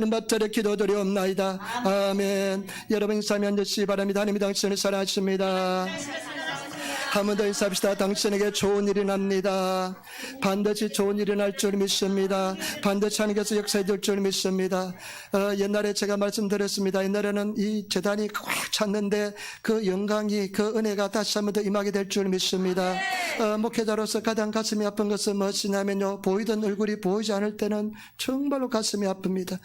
밥자리 기도드리옵나이다. 아멘. 여러분 인사하며 앉으시기 바랍니다. 하나님이 당신을 사랑하십니다. 한 번 더 인사합시다. 당신에게 좋은 일이 납니다. 반드시 좋은 일이 날 줄 믿습니다. 반드시 하나님께서 역사해 줄 줄 믿습니다. 옛날에 제가 말씀드렸습니다. 옛날에는 이 재단이 꽉 찼는데 그 영광이, 그 은혜가 다시 한 번 더 임하게 될 줄 믿습니다. 목회자로서 가장 가슴이 아픈 것은 무엇이냐면요, 보이던 얼굴이 보이지 않을 때는 정말로 가슴이 아픕니다.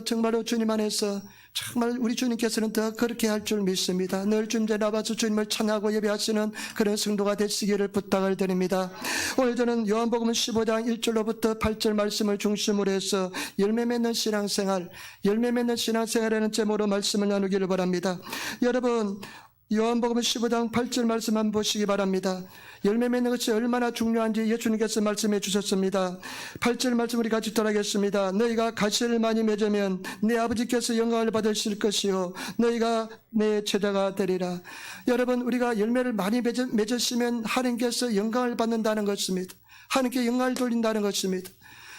정말로 주님 안에서 정말 우리 주님께서는 더 그렇게 할 줄 믿습니다. 늘 주님께 나와서 주님을 찬양하고 예배하시는 그런 성도가 되시기를 부탁을 드립니다. 오늘 저는 요한복음 15장 1절로부터 8절 말씀을 중심으로 해서 열매 맺는 신앙생활, 열매 맺는 신앙생활이라는 제목으로 말씀을 나누기를 바랍니다. 여러분, 요한복음 15장 8절 말씀 한번 보시기 바랍니다. 열매 맺는 것이 얼마나 중요한지 예수님께서 말씀해 주셨습니다. 8절 말씀 우리 같이 따라하겠습니다. 너희가 가시를 많이 맺으면 내 아버지께서 영광을 받으실 것이요 너희가 내 제자가 되리라. 여러분, 우리가 열매를 많이 맺으시면 하나님께서 영광을 받는다는 것입니다. 하나님께 영광을 돌린다는 것입니다.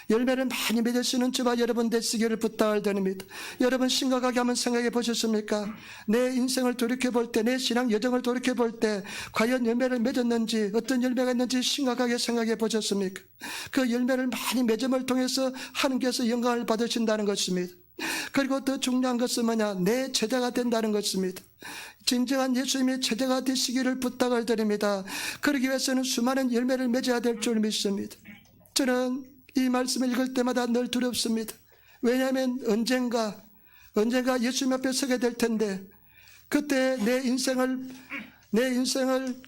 열매를 많이 맺으시는 저와 여러분 되시기를 부탁을 드립니다. 여러분, 심각하게 한번 생각해 보셨습니까? 내 인생을 돌이켜볼 때, 내 신앙 여정을 돌이켜볼 때 과연 열매를 맺었는지, 어떤 열매가 있는지 심각하게 생각해 보셨습니까? 그 열매를 많이 맺음을 통해서 하나님께서 영광을 받으신다는 것입니다. 그리고 더 중요한 것은 뭐냐? 내 제자가 된다는 것입니다. 진정한 예수님의 제자가 되시기를 부탁을 드립니다. 그러기 위해서는 수많은 열매를 맺어야 될 줄 믿습니다. 저는 이 말씀을 읽을 때마다 늘 두렵습니다. 왜냐하면 언젠가 예수님 앞에 서게 될 텐데, 그때 내 인생을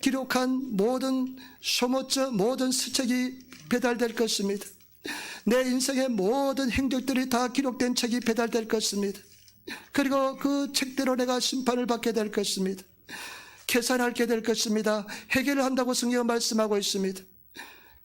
기록한 모든 소모처, 모든 스책이 배달될 것입니다. 내 인생의 모든 행적들이 다 기록된 책이 배달될 것입니다. 그리고 그 책대로 내가 심판을 받게 될 것입니다. 계산하게 될 것입니다. 해결을 한다고 성경은 말씀하고 있습니다.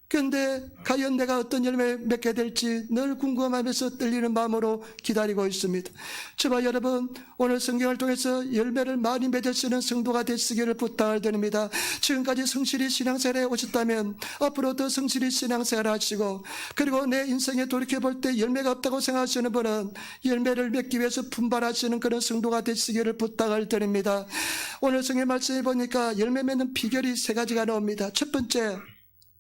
그런데 과연 내가 어떤 열매 맺게 될지 늘 궁금하면서 떨리는 마음으로 기다리고 있습니다. 저와 여러분, 오늘 성경을 통해서 열매를 많이 맺으시는 성도가 되시기를 부탁을 드립니다. 지금까지 성실히 신앙생활에 오셨다면 앞으로 더 성실히 신앙생활을 하시고, 그리고 내 인생에 돌이켜볼 때 열매가 없다고 생각하시는 분은 열매를 맺기 위해서 분발하시는 그런 성도가 되시기를 부탁을 드립니다. 오늘 성경 말씀해 보니까 열매 맺는 비결이 3가지가 나옵니다. 첫 번째,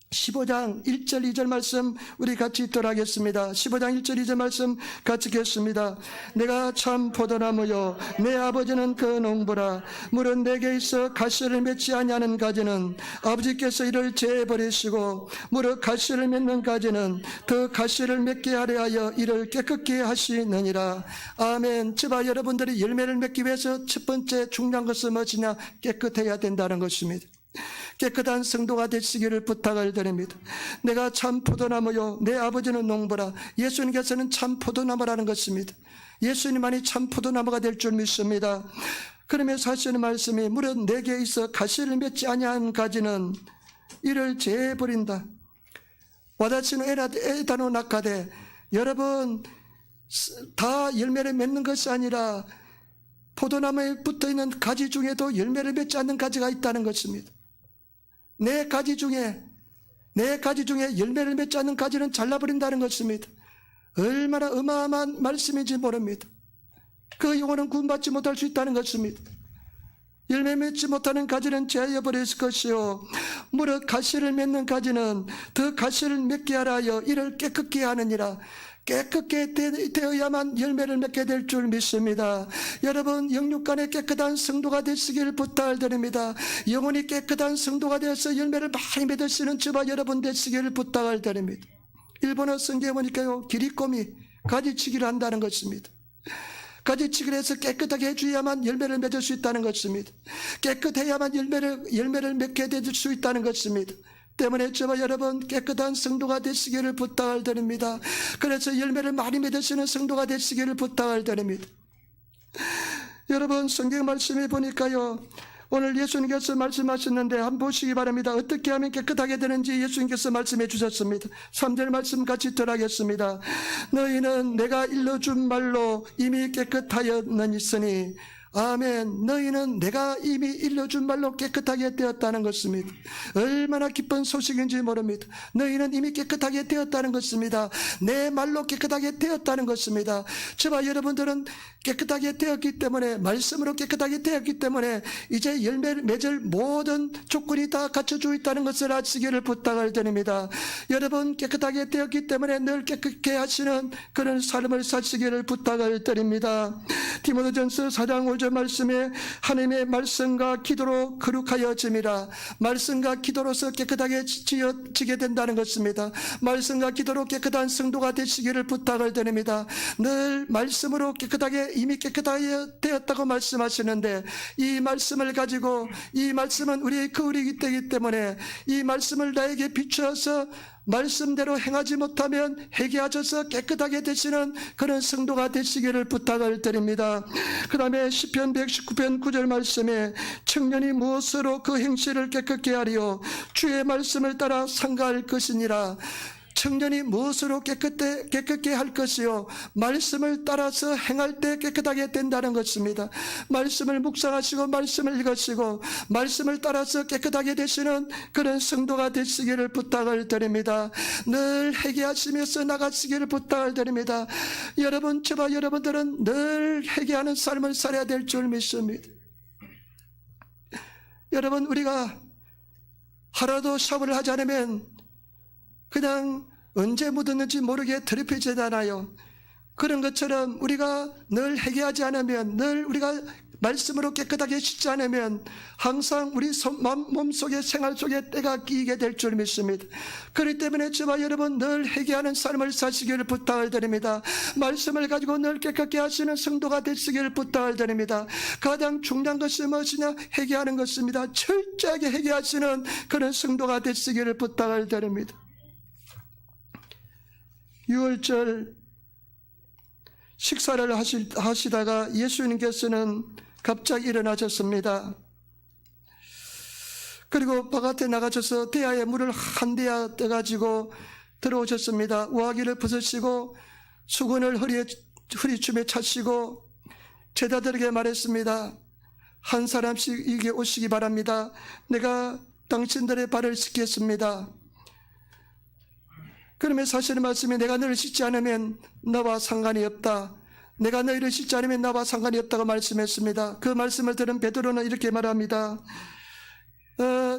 15장 1절 2절 말씀 우리 같이 읽도록 하겠습니다. 15장 1절 2절 말씀 같이 읽겠습니다. 내가 참 포도나무요 내 아버지는 그 농부라. 물은 내게 있어 가시를 맺지 아니하는 가지는 아버지께서 이를 제버리시고 무릇 가시를 맺는 가지는 더 가시를 맺게 하려 하여 이를 깨끗게 하시느니라. 아멘. 저와 여러분들이 열매를 맺기 위해서 첫 번째 중요한 것은 무엇이냐? 깨끗해야 된다는 것입니다. 깨끗한 성도가 되시기를 부탁을 드립니다. 내가 참 포도나무요 내 아버지는 농부라. 예수님께서는 참 포도나무라는 것입니다. 예수님만이 참 포도나무가 될 줄 믿습니다. 그러면서 하시는 말씀이 무릇 내게 있어 가시를 맺지 아니한 가지는 이를 제버린다. 와다치노 에다노 낙가데. 여러분, 다 열매를 맺는 것이 아니라 포도나무에 붙어있는 가지 중에도 열매를 맺지 않는 가지가 있다는 것입니다. 내 가지 중에 열매를 맺지 않는 가지는 잘라버린다는 것입니다. 얼마나 어마어마한 말씀인지 모릅니다. 그 영혼은 구원받지 못할 수 있다는 것입니다. 열매 맺지 못하는 가지는 제하여버릴 것이요 무릇 가시를 맺는 가지는 더 가시를 맺게 하라 하여 이를 깨끗게 하느니라. 깨끗게 되어야만 열매를 맺게 될 줄 믿습니다. 여러분, 영육간에 깨끗한 성도가 되시길 부탁을 드립니다. 영혼이 깨끗한 성도가 되어서 열매를 많이 맺으시는 저와 여러분 되시기를 부탁을 드립니다. 일본어 성경에 보니까요, 기리꼬미, 가지치기를 한다는 것입니다. 가지치기를 해서 깨끗하게 해줘야만 열매를 맺을 수 있다는 것입니다. 깨끗해야만 열매를 맺게 될 수 있다는 것입니다. 때문에 저와 여러분 깨끗한 성도가 되시기를 부탁을 드립니다. 그래서 열매를 많이 맺으시는 성도가 되시기를 부탁을 드립니다. 여러분, 성경 말씀해 보니까요, 오늘 예수님께서 말씀하셨는데 한번 보시기 바랍니다. 어떻게 하면 깨끗하게 되는지 예수님께서 말씀해 주셨습니다. 3절 말씀 같이 들어가겠습니다. 너희는 내가 일러준 말로 이미 깨끗하였느니니 아멘. 너희는 내가 이미 일러준 말로 깨끗하게 되었다는 것입니다. 얼마나 기쁜 소식인지 모릅니다. 너희는 이미 깨끗하게 되었다는 것입니다. 내 말로 깨끗하게 되었다는 것입니다. 저와 여러분들은 깨끗하게 되었기 때문에, 말씀으로 깨끗하게 되었기 때문에 이제 열매를 맺을 모든 조건이 다 갖춰져 있다는 것을 아시기를 부탁을 드립니다. 여러분 깨끗하게 되었기 때문에 늘 깨끗게 하시는 그런 삶을 사시기를 부탁을 드립니다. 디모데전서 4장 5절 말씀에 하나님의 말씀과 기도로 거룩하여짐이라. 말씀과 기도로서 깨끗하게 지어지게 된다는 것입니다. 말씀과 기도로 깨끗한 성도가 되시기를 부탁을 드립니다. 늘 말씀으로 깨끗하게, 이미 깨끗하게 되었다고 말씀하시는데, 이 말씀을 가지고, 이 말씀은 우리의 거울이기 때문에 이 말씀을 나에게 비추어서 말씀대로 행하지 못하면 회개하셔서 깨끗하게 되시는 그런 성도가 되시기를 부탁을 드립니다. 그 다음에 시편 119편 9절 말씀에 청년이 무엇으로 그 행실을 깨끗게 하리요 주의 말씀을 따라 상가할 것이니라. 청년이 무엇으로 깨끗게 할 것이요 말씀을 따라서 행할 때 깨끗하게 된다는 것입니다. 말씀을 묵상하시고 말씀을 읽으시고 말씀을 따라서 깨끗하게 되시는 그런 성도가 되시기를 부탁을 드립니다. 늘 회개하시면서 나가시기를 부탁을 드립니다. 여러분, 저와 여러분들은 늘 회개하는 삶을 살아야 될 줄 믿습니다. 여러분, 우리가 하루도 샤워를 하지 않으면 그냥 언제 묻었는지 모르게 더럽혀지잖아요. 그런 것처럼 우리가 늘 회개하지 않으면, 늘 우리가 말씀으로 깨끗하게 씻지 않으면 항상 우리 몸속에, 생활 속에 때가 끼게 될 줄 믿습니다. 그렇기 때문에 저와 여러분 늘 회개하는 삶을 사시기를 부탁을 드립니다. 말씀을 가지고 늘 깨끗게 하시는 성도가 되시기를 부탁을 드립니다. 가장 중요한 것이 무엇이냐? 회개하는 것입니다. 철저하게 회개하시는 그런 성도가 되시기를 부탁을 드립니다. 6월절 식사를 하시다가 예수님께서는 갑자기 일어나셨습니다. 그리고 바깥에 나가셔서 대야에 물을 한 대야 떠가지고 들어오셨습니다. 우아기를 벗으시고 수건을 허리춤에 차시고 제자들에게 말했습니다. 한 사람씩 이게 오시기 바랍니다. 내가 당신들의 발을 씻겠습니다. 그러면 사실은 말씀이 내가 너를 씻지 않으면 나와 상관이 없다. 내가 너희를 씻지 않으면 나와 상관이 없다고 말씀했습니다. 그 말씀을 들은 베드로는 이렇게 말합니다.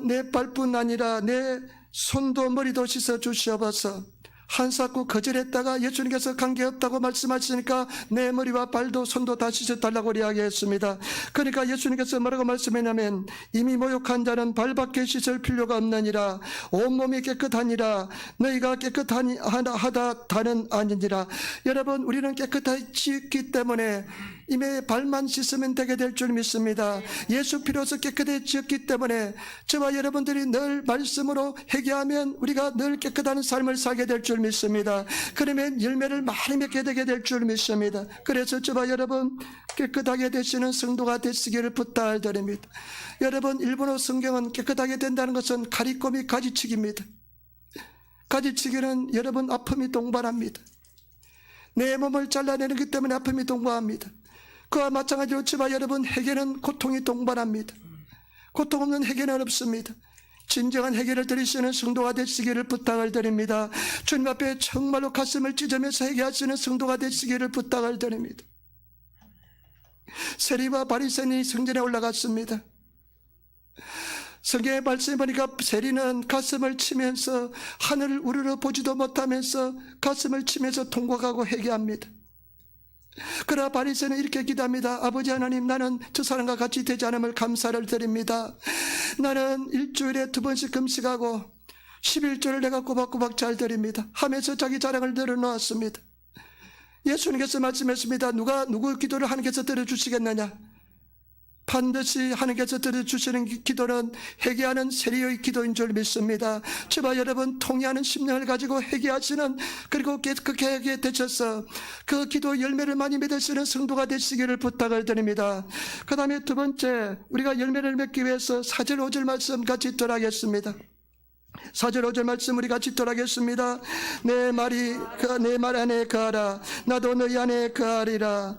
내 발뿐 아니라 내 손도 머리도 씻어 주시옵소서. 한사코 거절했다가 예수님께서 관계없다고 말씀하시니까 내 머리와 발도 손도 다 씻어달라고 이야기했습니다. 그러니까 예수님께서 뭐라고 말씀했냐면 이미 모욕한 자는 발밖에 씻을 필요가 없느니라. 온몸이 깨끗하니라. 너희가 깨끗하니 하다 다는 아니니라. 여러분, 우리는 깨끗해지기 때문에 이미 발만 씻으면 되게 될 줄 믿습니다. 예수 피로서 깨끗해졌기 때문에 저와 여러분들이 늘 말씀으로 회개하면 우리가 늘 깨끗한 삶을 살게 될 줄 믿습니다. 그러면 열매를 많이 맺게 되게 될 줄 믿습니다. 그래서 저와 여러분 깨끗하게 되시는 성도가 되시기를 부탁드립니다. 여러분, 일본어 성경은 깨끗하게 된다는 것은 가리꼬미 가지치기입니다. 가지치기는 여러분 아픔이 동반합니다. 내 몸을 잘라내기 때문에 아픔이 동반합니다. 그와 마찬가지로 저와 여러분 회개는 고통이 동반합니다. 고통 없는 회개는 없습니다. 진정한 회개를 드리시는 성도가 되시기를 부탁을 드립니다. 주님 앞에 정말로 가슴을 찢으면서 회개하시는 성도가 되시기를 부탁을 드립니다. 세리와 바리새인이 성전에 올라갔습니다. 성경의 말씀에 보니까 세리는 가슴을 치면서 하늘을 우러러 보지도 못하면서 가슴을 치면서 통곡하고 회개합니다. 그러나 바리새인은 이렇게 기도합니다. 아버지 하나님, 나는 저 사람과 같이 되지 않음을 감사를 드립니다. 나는 일주일에 2번씩 금식하고 11조를 내가 꼬박꼬박 잘 드립니다 하면서 자기 자랑을 늘어놓았습니다. 예수님께서 말씀했습니다. 누가 누구 기도를 하나님께서 들어주시겠느냐? 반드시 하나님께서 들어주시는 기도는 회개하는 세리의 기도인 줄 믿습니다. 저와 여러분 통회하는 심령을 가지고 회개하시는, 그리고 깨끗하게 되셔서 그 기도 열매를 많이 맺으시는 성도가 되시기를 부탁을 드립니다. 그 다음에 두 번째, 우리가 열매를 맺기 위해서 4절 5절 말씀 같이 읽도록하겠습니다. 4절 5절 말씀 우리 같이 읽도록하겠습니다. 내 말 안에 거하라. 나도 너희 안에 거하리라.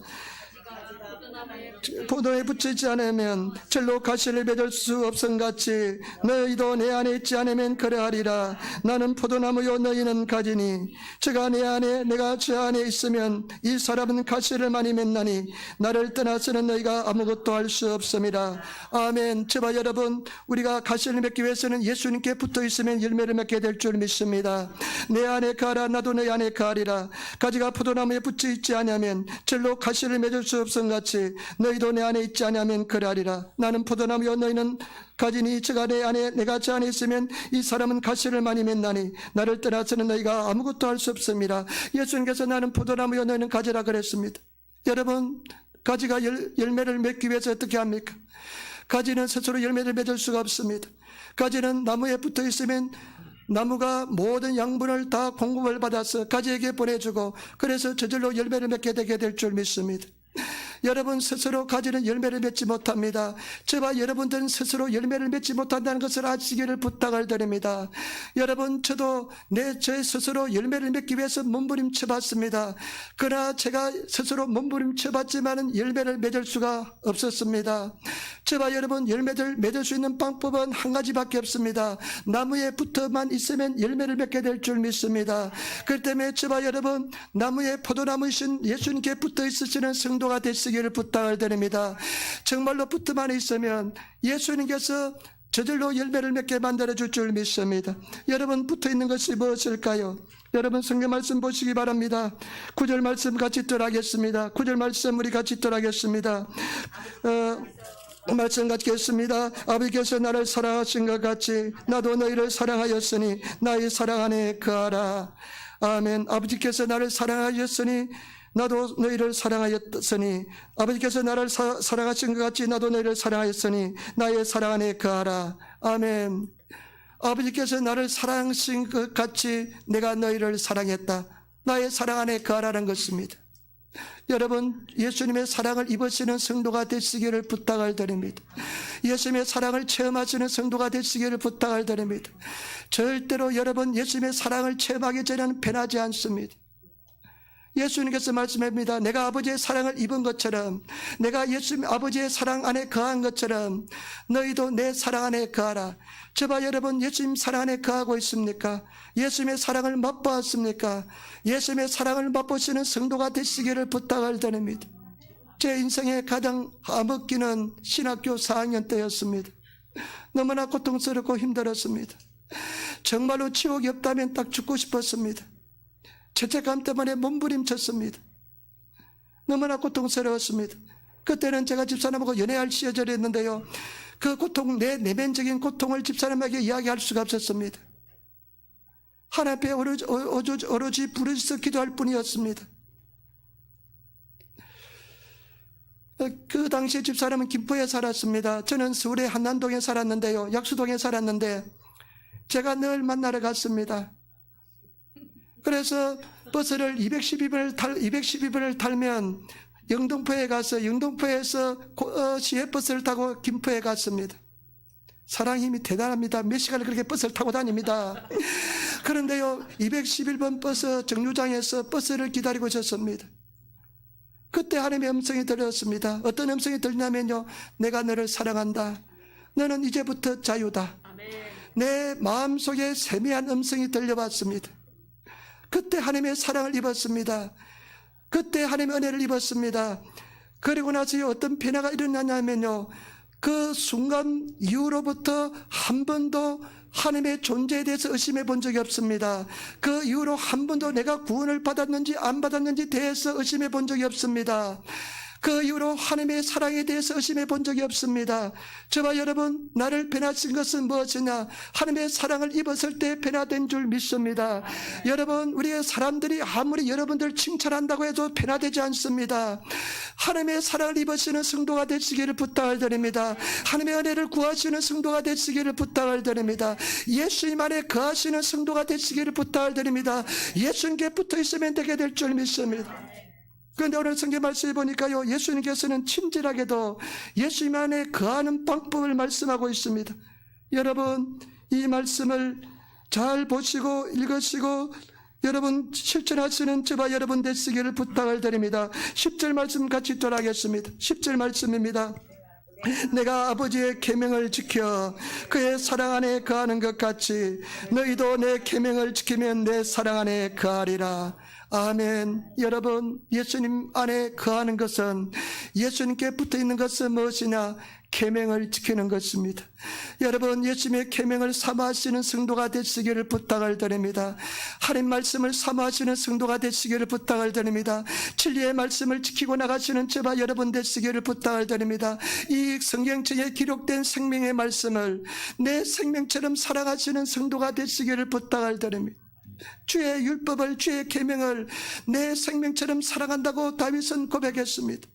포도나무에 붙이지 않으면 절로 가시를 맺을 수 없음같이 너희도 내 안에 있지 않으면 그러하리라. 나는 포도나무요 너희는 가지니 저가 내 안에 내가 저 안에 있으면 이 사람은 가시를 많이 맺나니 나를 떠나서는 너희가 아무것도 할 수 없음이라. 아멘. 저와 여러분, 우리가 가시를 맺기 위해서는 예수님께 붙어 있으면 열매를 맺게 될 줄 믿습니다. 내 안에 가라 나도 내 안에 가리라. 가지가 포도나무에 붙여 있지 않으면 절로 가시를 맺을 수 없음같이 너희도 내 안에 있지 않으면 그러하리라. 나는 포도나무요 너희는 가지니 저가 내 안에 내가 저 안에 있으면 이 사람은 가시를 많이 맺나니 나를 떠나서는 너희가 아무것도 할 수 없습니다. 예수님께서 나는 포도나무요 너희는 가지라 그랬습니다. 여러분, 가지가 열매를 맺기 위해서 어떻게 합니까? 가지는 스스로 열매를 맺을 수가 없습니다. 가지는 나무에 붙어 있으면 나무가 모든 양분을 다 공급을 받아서 가지에게 보내주고 그래서 저절로 열매를 맺게 되게 될 줄 믿습니다. 여러분 스스로 가지는 열매를 맺지 못합니다. 저와 여러분들은 스스로 열매를 맺지 못한다는 것을 아시기를 부탁을 드립니다. 여러분, 저도 제 스스로 열매를 맺기 위해서 몸부림쳐 봤습니다. 그러나 제가 스스로 몸부림쳐 봤지만 열매를 맺을 수가 없었습니다. 저와 여러분, 열매를 맺을 수 있는 방법은 한 가지밖에 없습니다. 나무에 붙어만 있으면 열매를 맺게 될 줄 믿습니다. 그렇기 때문에 저와 여러분, 나무에 포도나무이신 예수님께 붙어 있으시는 성도가 되시기를 부탁을 드립니다. 정말로 붙어만 있으면 예수님께서 저절로 열매를 맺게 만들어줄 줄 믿습니다. 여러분, 붙어있는 것이 무엇일까요? 여러분 성경 말씀 보시기 바랍니다. 9절 말씀 같이 읽도록하겠습니다. 9절 말씀 우리 같이 읽도록하겠습니다. 말씀 같겠습니다. 아버지께서 나를 사랑하신 것 같이 나도 너희를 사랑하였으니 나의 사랑 안에 거하라. 아멘. 아버지께서 나를 사랑하였으니 나도 너희를 사랑하였으니 아버지께서 나를 사랑하신 것 같이 나도 너희를 사랑하였으니 나의 사랑 안에 거하라. 아멘. 아버지께서 나를 사랑하신 것 같이 내가 너희를 사랑했다. 나의 사랑 안에 거하라는 것입니다. 여러분, 예수님의 사랑을 입으시는 성도가 되시기를 부탁을 드립니다. 예수님의 사랑을 체험하시는 성도가 되시기를 부탁을 드립니다. 절대로 여러분 예수님의 사랑을 체험하기 전에는 변하지 않습니다. 예수님께서 말씀합니다. 내가 아버지의 사랑을 입은 것처럼, 내가 예수님 아버지의 사랑 안에 거한 것처럼 너희도 내 사랑 안에 거하라. 저와 여러분, 예수님 사랑 안에 거하고 있습니까? 예수님의 사랑을 맛보았습니까? 예수님의 사랑을 맛보시는 성도가 되시기를 부탁을 드립니다. 제 인생의 가장 암흑기는 신학교 4학년 때였습니다. 너무나 고통스럽고 힘들었습니다. 정말로 지옥이 없다면 딱 죽고 싶었습니다. 죄책감 때문에 몸부림쳤습니다. 너무나 고통스러웠습니다. 그때는 제가 집사람하고 연애할 시절이었는데요, 그 고통, 내 내면적인 고통을 집사람에게 이야기할 수가 없었습니다. 하나님 앞에 오로지 부르짖어 기도할 뿐이었습니다. 그 당시에 집사람은 김포에 살았습니다. 저는 서울의 한남동에 살았는데요, 약수동에 살았는데 제가 늘 만나러 갔습니다. 그래서 버스를 212번을 탈면 영등포에 가서 영등포에서 시외버스를 타고 김포에 갔습니다. 사랑의 힘이 대단합니다. 몇 시간을 그렇게 버스를 타고 다닙니다. 그런데요, 211번 버스 정류장에서 버스를 기다리고 있었습니다. 그때 하나님의 음성이 들렸습니다. 어떤 음성이 들리냐면요, 내가 너를 사랑한다. 너는 이제부터 자유다. 내 마음속에 세미한 음성이 들려왔습니다. 그때 하나님의 사랑을 입었습니다. 그때 하나님의 은혜를 입었습니다. 그리고 나서 어떤 변화가 일어나냐면요, 그 순간 이후로부터 한 번도 하나님의 존재에 대해서 의심해 본 적이 없습니다. 그 이후로 한 번도 내가 구원을 받았는지 안 받았는지 대해서 의심해 본 적이 없습니다. 그 이후로 하나님의 사랑에 대해서 의심해 본 적이 없습니다. 저와 여러분, 나를 변화신 것은 무엇이냐? 하나님의 사랑을 입었을 때 변화된 줄 믿습니다. 여러분, 우리의 사람들이 아무리 여러분들 칭찬한다고 해도 변화되지 않습니다. 하나님의 사랑을 입으시는 성도가 되시기를 부탁을 드립니다. 하나님의 은혜를 구하시는 성도가 되시기를 부탁을 드립니다. 예수님 안에 거하시는 성도가 되시기를 부탁을 드립니다. 예수님께 붙어 있으면 되게 될 줄 믿습니다. 그런데 오늘 성경 말씀을 보니까요, 예수님께서는 친절하게도 예수님 안에 거하는 방법을 말씀하고 있습니다. 여러분, 이 말씀을 잘 보시고 읽으시고 여러분 실천하시는 저와 여러분 되시기를 부탁을 드립니다. 10절 말씀 같이 읽도록하겠습니다. 10절 말씀입니다. 내가 아버지의 계명을 지켜 그의 사랑 안에 거하는 것 같이 너희도 내 계명을 지키면 내 사랑 안에 거하리라. 아멘. 여러분, 예수님 안에 거하는 것은, 예수님께 붙어있는 것은 무엇이냐? 계명을 지키는 것입니다. 여러분, 예수님의 계명을 사모하시는 성도가 되시기를 부탁을 드립니다. 하나님 말씀을 사모하시는 성도가 되시기를 부탁을 드립니다. 진리의 말씀을 지키고 나가시는 저와 여러분 되시기를 부탁을 드립니다. 이 성경책에 기록된 생명의 말씀을 내 생명처럼 살아가시는 성도가 되시기를 부탁을 드립니다. 주의 율법을, 주의 계명을 내 생명처럼 살아간다고 다윗은 고백했습니다.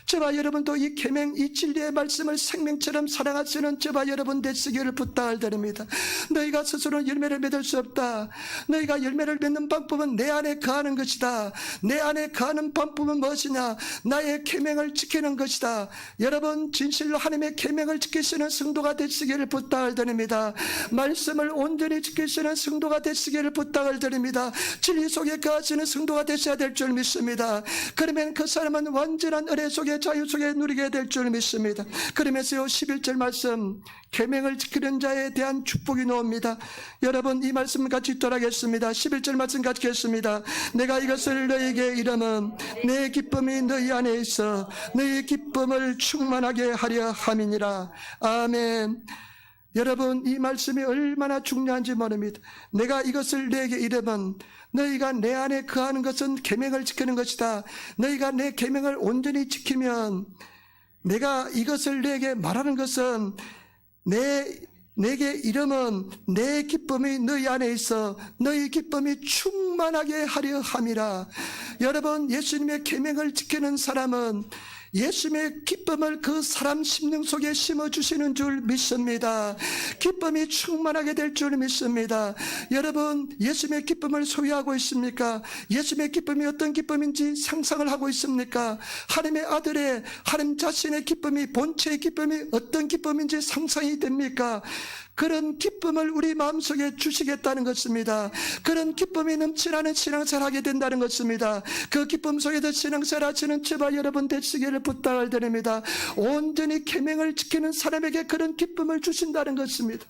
저와 여러분도 이 계명, 이 진리의 말씀을 생명처럼 살아가시는 저와 여러분 되시기를 부탁을 드립니다. 너희가 스스로 열매를 맺을 수 없다. 너희가 열매를 맺는 방법은 내 안에 거하는 것이다. 내 안에 거하는 방법은 무엇이냐? 나의 계명을 지키는 것이다. 여러분, 진실로 하나님의 계명을 지키시는 성도가 되시기를 부탁을 드립니다. 말씀을 온전히 지키시는 성도가 되시기를 부탁을 드립니다. 진리 속에 거하시는 성도가 되셔야 될 줄 믿습니다. 그러면 그 사람은 완전한 은혜 속에, 자유 속에 누리게 될 줄 믿습니다. 그러면서요, 11절 말씀, 계명을 지키는 자에 대한 축복이 나옵니다. 여러분, 이 말씀 같이 읽도록하겠습니다. 11절 말씀 같이 읽겠습니다. 내가 이것을 너희에게 이르면 내 기쁨이 너희 안에 있어 너희 기쁨을 충만하게 하려 함이니라. 아멘. 여러분, 이 말씀이 얼마나 중요한지 모릅니다. 내가 이것을 너희에게 이르면, 너희가 내 안에 거하는 것은 계명을 지키는 것이다. 너희가 내 계명을 온전히 지키면, 내가 이것을 너희에게 말하는 것은 내게 이르면 내 기쁨이 너희 안에 있어 너희 기쁨이 충만하게 하려 함이라. 여러분, 예수님의 계명을 지키는 사람은 예수님의 기쁨을 그 사람 심령 속에 심어주시는 줄 믿습니다. 기쁨이 충만하게 될 줄 믿습니다. 여러분, 예수님의 기쁨을 소유하고 있습니까? 예수님의 기쁨이 어떤 기쁨인지 상상을 하고 있습니까? 하나님의 아들의, 하나님 자신의 기쁨이, 본체의 기쁨이 어떤 기쁨인지 상상이 됩니까? 그런 기쁨을 우리 마음속에 주시겠다는 것입니다. 그런 기쁨이 넘치나는 신앙생활을 하게 된다는 것입니다. 그 기쁨 속에서 신앙생활 하시는 저와 여러분 되시기를 부탁을 드립니다. 온전히 계명을 지키는 사람에게 그런 기쁨을 주신다는 것입니다.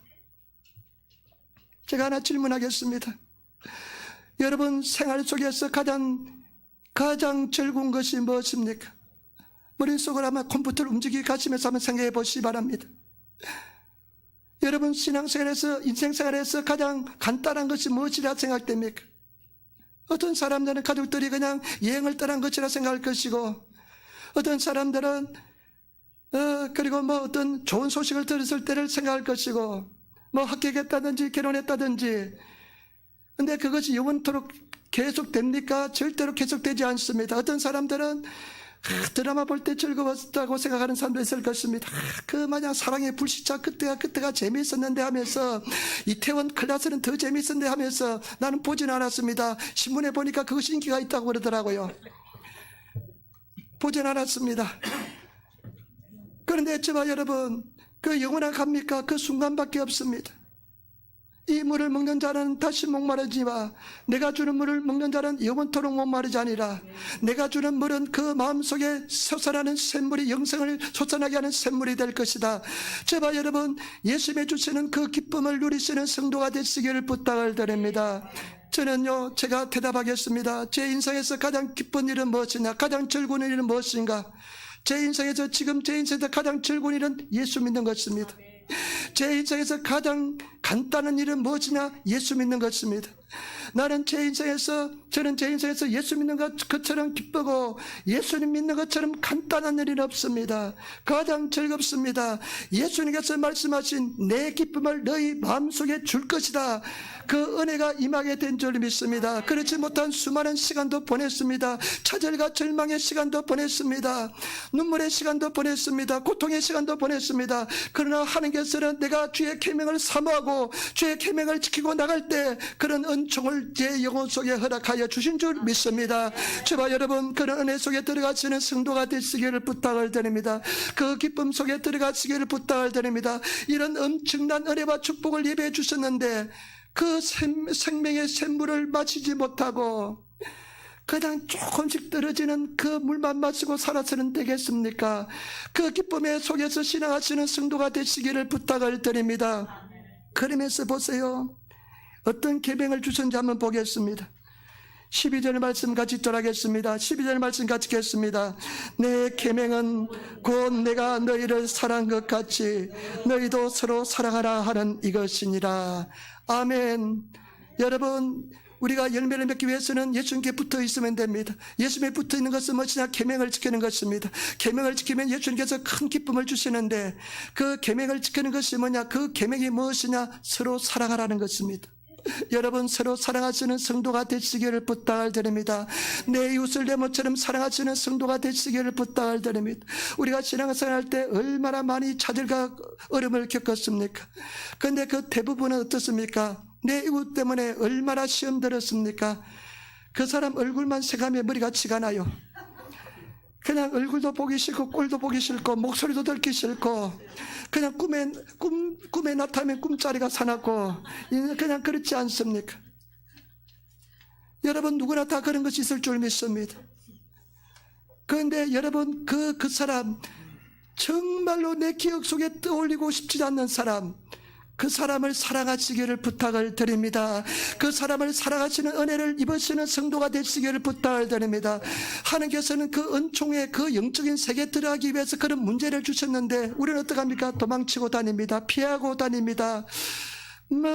제가 하나 질문하겠습니다. 여러분 생활 속에서 가장 즐거운 것이 무엇입니까? 머릿속으로 아마 컴퓨터를 움직이게 가시면서 한번 생각해 보시기 바랍니다. 여러분 신앙생활에서, 인생생활에서 가장 간단한 것이 무엇이라 생각됩니까? 어떤 사람들은 가족들이 그냥 여행을 떠난 것이라 생각할 것이고, 어떤 사람들은 그리고 뭐 어떤 좋은 소식을 들었을 때를 생각할 것이고, 뭐 합격했다든지 결혼했다든지. 근데 그것이 영원토록 계속됩니까? 절대로 계속되지 않습니다. 어떤 사람들은 드라마 볼 때 즐거웠다고 생각하는 사람도 있을 것입니다. 그 마냥 사랑의 불시착, 그때가 재미있었는데 하면서, 이태원 클라스는 더 재미있었는데 하면서 나는 보진 않았습니다. 신문에 보니까 그것이 인기가 있다고 그러더라고요. 보진 않았습니다. 그런데 저와 여러분, 그 영원한 갑니까? 그 순간밖에 없습니다. 이 물을 먹는 자는 다시 목마르지만 내가 주는 물을 먹는 자는 영원토록 목마르지 아니라. 내가 주는 물은 그 마음속에 솟아나는 샘물이 영생을 솟아나게 하는 샘물이 될 것이다. 저와 여러분, 예수님이 주시는 그 기쁨을 누리시는 성도가 되시기를 부탁을 드립니다. 저는요, 제가 대답하겠습니다. 제 인생에서 가장 기쁜 일은 무엇이냐? 가장 즐거운 일은 무엇인가? 제 인생에서, 지금 제 인생에서 가장 즐거운 일은 예수 믿는 것입니다. 제 인생에서 가장 간단한 일은 무엇이냐? 예수 믿는 것입니다. 저는 제 인생에서 예수 믿는 것처럼 기쁘고 예수님 믿는 것처럼 간단한 일은 없습니다. 가장 즐겁습니다. 예수님께서 말씀하신 내 기쁨을 너희 마음속에 줄 것이다. 그 은혜가 임하게 된 줄 믿습니다. 그렇지 못한 수많은 시간도 보냈습니다. 차절과 절망의 시간도 보냈습니다. 눈물의 시간도 보냈습니다. 고통의 시간도 보냈습니다. 그러나 하나님께서는 내가 주의 계명을 사모하고 주의 계명을 지키고 나갈 때 그런 은총을 제 영혼 속에 허락하여 주신 줄 믿습니다. 저와 여러분, 그런 은혜 속에 들어가시는 성도가 되시기를 부탁을 드립니다. 그 기쁨 속에 들어가시기를 부탁을 드립니다. 이런 엄청난 은혜와 축복을 예배해 주셨는데 그 생명의 샘물을 마시지 못하고 그냥 조금씩 떨어지는 그 물만 마시고 살아서는 되겠습니까? 그 기쁨의 속에서 신앙하시는 성도가 되시기를 부탁을 드립니다. 그러면서 보세요. 어떤 계명을 주셨는지 한번 보겠습니다. 12절 말씀 같이 읽도록 하겠습니다. 12절 말씀 같이 읽겠습니다. 내 계명은 곧 내가 너희를 사랑한 것 같이 너희도 서로 사랑하라 하는 이것이니라. 아멘. 여러분, 우리가 열매를 맺기 위해서는 예수님께 붙어 있으면 됩니다. 예수님에 붙어 있는 것은 무엇이냐? 계명을 지키는 것입니다. 계명을 지키면 예수님께서 큰 기쁨을 주시는데 그 계명을 지키는 것이 뭐냐? 그 계명이 무엇이냐? 서로 사랑하라는 것입니다. 여러분, 서로 사랑하시는 성도가 되시기를 부탁을 드립니다. 내 이웃을 내 몸처럼 사랑하시는 성도가 되시기를 부탁을 드립니다. 우리가 신앙생활할 때 얼마나 많이 차들과 어려움을 겪었습니까? 그런데 그 대부분은 어떻습니까? 내 이웃 때문에 얼마나 시험 들었습니까? 그 사람 얼굴만 생각하면 머리가 치가 나요. 그냥 얼굴도 보기 싫고 꼴도 보기 싫고 목소리도 듣기 싫고 그냥 꿈에 나타나면 꿈자리가 사납고 그냥 그렇지 않습니까? 여러분, 누구나 다 그런 것이 있을 줄 믿습니다. 그런데 여러분, 그 사람, 정말로 내 기억 속에 떠올리고 싶지 않는 사람, 그 사람을 사랑하시기를 부탁을 드립니다. 그 사람을 사랑하시는 은혜를 입으시는 성도가 되시기를 부탁을 드립니다. 하나님께서는 그 은총의 그 영적인 세계에 들어가기 위해서 그런 문제를 주셨는데 우리는 어떡합니까? 도망치고 다닙니다. 피하고 다닙니다.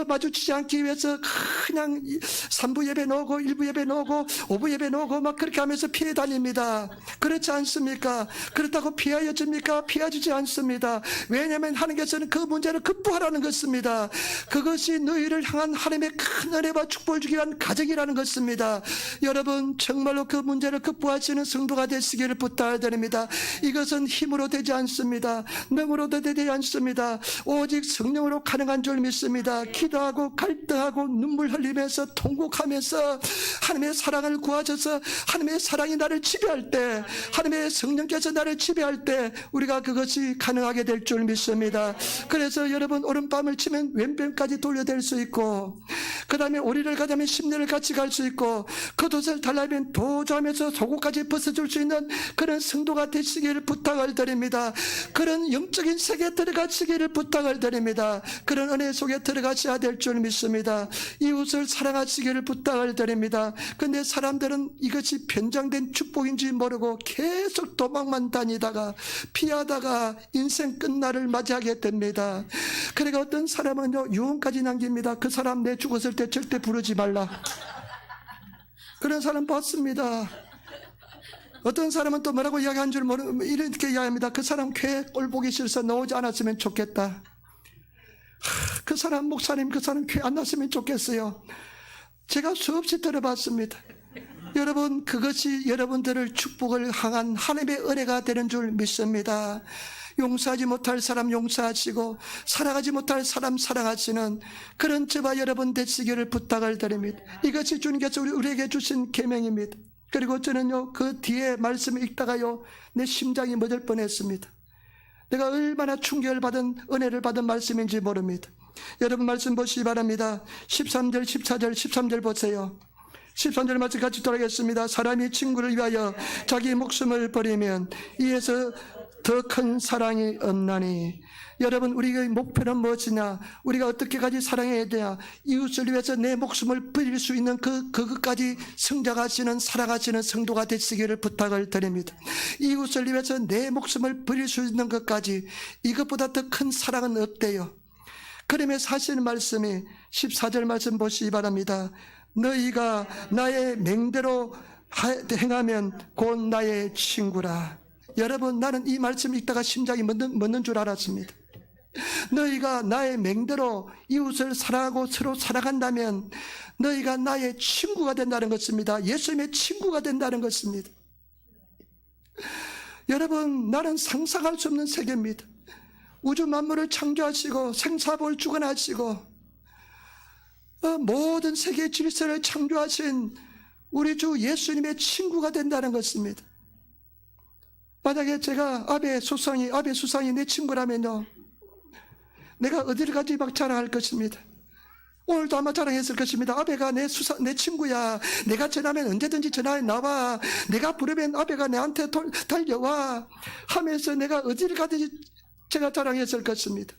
마주치지 않기 위해서 그냥 3부 예배 나오고 1부 예배 나오고 5부 예배 나오고 막 그렇게 하면서 피해 다닙니다. 그렇지 않습니까? 그렇다고 피하여집니까? 피하지지 않습니다. 왜냐하면 하나님께서는 그 문제를 극복하라는 것입니다. 그것이 너희를 향한 하나님의 큰 은혜와 축복을 주기 위한 가정이라는 것입니다. 여러분, 정말로 그 문제를 극복하시는 성도가 되시기를 부탁드립니다. 이것은 힘으로 되지 않습니다. 능으로도 되지 않습니다. 오직 성령으로 가능한 줄 믿습니다. 기도하고 갈등하고 눈물 흘리면서 통곡하면서 하나님의 사랑을 구하셔서 하나님의 사랑이 나를 지배할 때, 하나님의 성령께서 나를 지배할 때 우리가 그것이 가능하게 될 줄 믿습니다. 그래서 여러분, 오른밤을 치면 왼편까지 돌려댈 수 있고, 그 다음에 오리를 가자면 십리를 같이 갈 수 있고, 겉옷을 달라면 도주하면서 속옷까지 벗어줄 수 있는 그런 성도가 되시기를 부탁을 드립니다. 그런 영적인 세계에 들어가시기를 부탁을 드립니다. 그런 은혜 속에 들어가셔야 될 줄 믿습니다. 이웃을 사랑하시기를 부탁을 드립니다. 근데 사람들은 이것이 변장된 축복인지 모르고 계속 도망만 다니다가 피하다가 인생 끝날을 맞이하게 됩니다. 그러니까 어떤 사람은요, 유언까지 남깁니다. 그 사람 내 죽었을 때 절대 부르지 말라. 그런 사람 봤습니다. 어떤 사람은 또 뭐라고 이야기한 줄 모르고 이렇게 이야기합니다. 그 사람 쾌 꼴 보기 싫어서 나오지 않았으면 좋겠다. 그 사람 목사님, 그 사람 쾌 안 났으면 좋겠어요. 제가 수없이 들어봤습니다. 여러분, 그것이 여러분들을 축복을 향한 하나님의 은혜가 되는 줄 믿습니다. 용서하지 못할 사람 용서하시고 사랑하지 못할 사람 사랑하시는 그런 저와 여러분 되시기를 부탁을 드립니다. 이것이 주님께서 우리에게 주신 계명입니다. 그리고 저는요, 그 뒤에 말씀을 읽다가요, 내 심장이 멎을 뻔했습니다. 내가 얼마나 충격을 받은, 은혜를 받은 말씀인지 모릅니다. 여러분, 말씀 보시기 바랍니다. 13절, 14절, 13절 보세요. 13절 말씀 같이 돌아가겠습니다. 사람이 친구를 위하여 자기 목숨을 버리면 이에서 더 큰 사랑이 없나니. 여러분, 우리의 목표는 무엇이냐? 우리가 어떻게까지 사랑해야 되냐? 이웃을 위해서 내 목숨을 버릴 수 있는 그것까지 성장하시는, 사랑하시는 성도가 되시기를 부탁을 드립니다. 이웃을 위해서 내 목숨을 버릴 수 있는 것까지, 이것보다 더 큰 사랑은 없대요. 그러면서 하시는 말씀이 14절 말씀 보시기 바랍니다. 너희가 나의 맹대로 행하면 곧 나의 친구라. 여러분, 나는 이 말씀 읽다가 심장이 멎는 줄 알았습니다. 너희가 나의 맹대로 이웃을 사랑하고 서로 사랑한다면 너희가 나의 친구가 된다는 것입니다. 예수님의 친구가 된다는 것입니다. 여러분, 나는 상상할 수 없는 세계입니다. 우주 만물을 창조하시고 생사복을 주관하시고 모든 세계 질서를 창조하신 우리 주 예수님의 친구가 된다는 것입니다. 만약에 제가 아베 수상이 내 친구라면요, 내가 어디를 가지 막 자랑할 것입니다. 오늘도 아마 자랑했을 것입니다. 아베가 내 친구야. 내가 전하면 언제든지 전화해 나와. 내가 부르면 아베가 내한테 달려와 하면서 내가 어디를 가든지 제가 자랑했을 것입니다.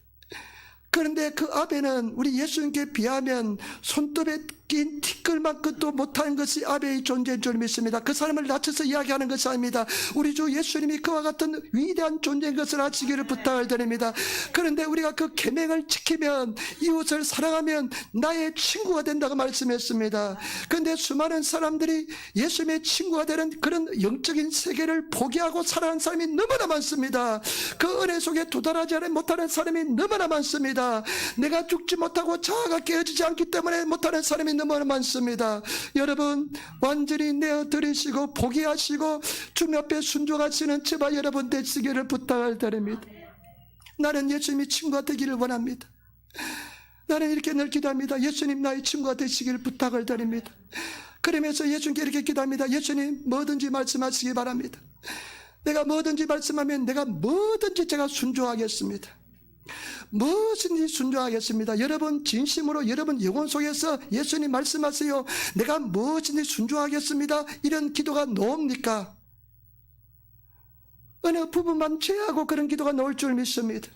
그런데 그 아베는 우리 예수님께 비하면 손톱에 낀 티끌만큼도 못한 것이 아베의 존재인 줄 믿습니다. 그 사람을 낮춰서 이야기하는 것이 아닙니다. 우리 주 예수님이 그와 같은 위대한 존재인 것을 아시기를 부탁을 드립니다. 그런데 우리가 그 계명을 지키면, 이웃을 사랑하면 나의 친구가 된다고 말씀했습니다. 그런데 수많은 사람들이 예수님의 친구가 되는 그런 영적인 세계를 포기하고 살아가는 사람이 너무나 많습니다. 그 은혜 속에 도달하지 못하는 사람이 너무나 많습니다. 내가 죽지 못하고 자아가 깨어지지 않기 때문에 못하는 사람이 너무나 많습니다. 여러분, 완전히 내어드리시고 포기하시고 주님 앞에 순종하시는 제발 여러분 되시기를 부탁을 드립니다. 나는 예수님이 친구가 되기를 원합니다. 나는 이렇게 늘 기도합니다. 예수님 나의 친구가 되시기를 부탁을 드립니다. 그러면서 예수님께 이렇게 기도합니다. 예수님 뭐든지 말씀하시기 바랍니다. 내가 뭐든지 말씀하면 내가 뭐든지 제가 순종하겠습니다. 무엇인지 순종하겠습니다. 여러분 진심으로 여러분 영혼 속에서 예수님 말씀하세요. 내가 무엇인지 순종하겠습니다. 이런 기도가 나옵니까? 어느 부분만 제하고 그런 기도가 나올 줄 믿습니다.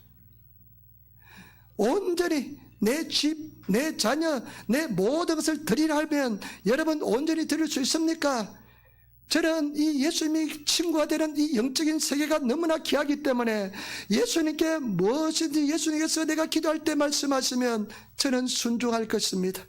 온전히 내 집, 내 자녀, 내 모든 것을 드리라 하면 여러분 온전히 드릴 수 있습니까? 저는 이 예수님이 친구가 되는 이 영적인 세계가 너무나 귀하기 때문에 예수님께 무엇인지 예수님께서 내가 기도할 때 말씀하시면 저는 순종할 것입니다.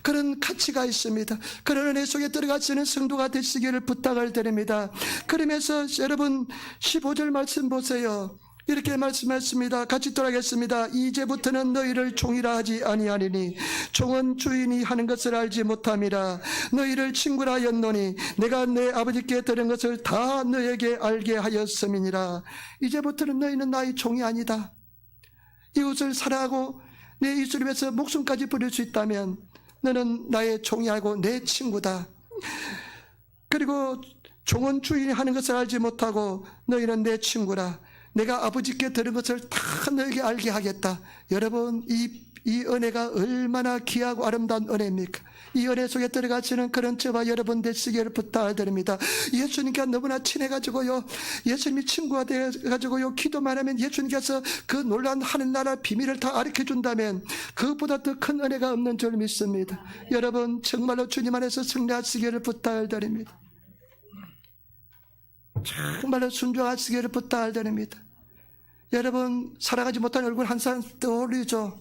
그런 가치가 있습니다. 그런 은혜 속에 들어가시는 성도가 되시기를 부탁을 드립니다. 그러면서 여러분 15절 말씀 보세요. 이렇게 말씀했습니다. 같이 돌아가겠습니다. 이제부터는 너희를 종이라 하지 아니하리니 종은 주인이 하는 것을 알지 못함이라. 너희를 친구라 하였노니 내가 내 아버지께 들은 것을 다 너에게 알게 하였음이니라. 이제부터는 너희는 나의 종이 아니다. 이웃을 사랑하고 내 이웃을 위해서 목숨까지 버릴 수 있다면 너는 나의 종이 아니고 내 친구다. 그리고 종은 주인이 하는 것을 알지 못하고 너희는 내 친구라. 내가 아버지께 들은 것을 다 너에게 알게 하겠다. 여러분 이 은혜가 얼마나 귀하고 아름다운 은혜입니까? 이 은혜 속에 들어가시는 그런 저와 여러분 되시기를 부탁드립니다. 예수님과 너무나 친해가지고요, 예수님이 친구가 돼가지고요, 기도만 하면 예수님께서 그 놀라운 하늘나라 비밀을 다 가르쳐준다면 그보다 더 큰 은혜가 없는 줄 믿습니다. 여러분 정말로 주님 안에서 승리하시기를 부탁드립니다. 정말로 순종하시기를 부탁드립니다. 여러분 사랑하지 못한 얼굴 한 사람 떠오르죠.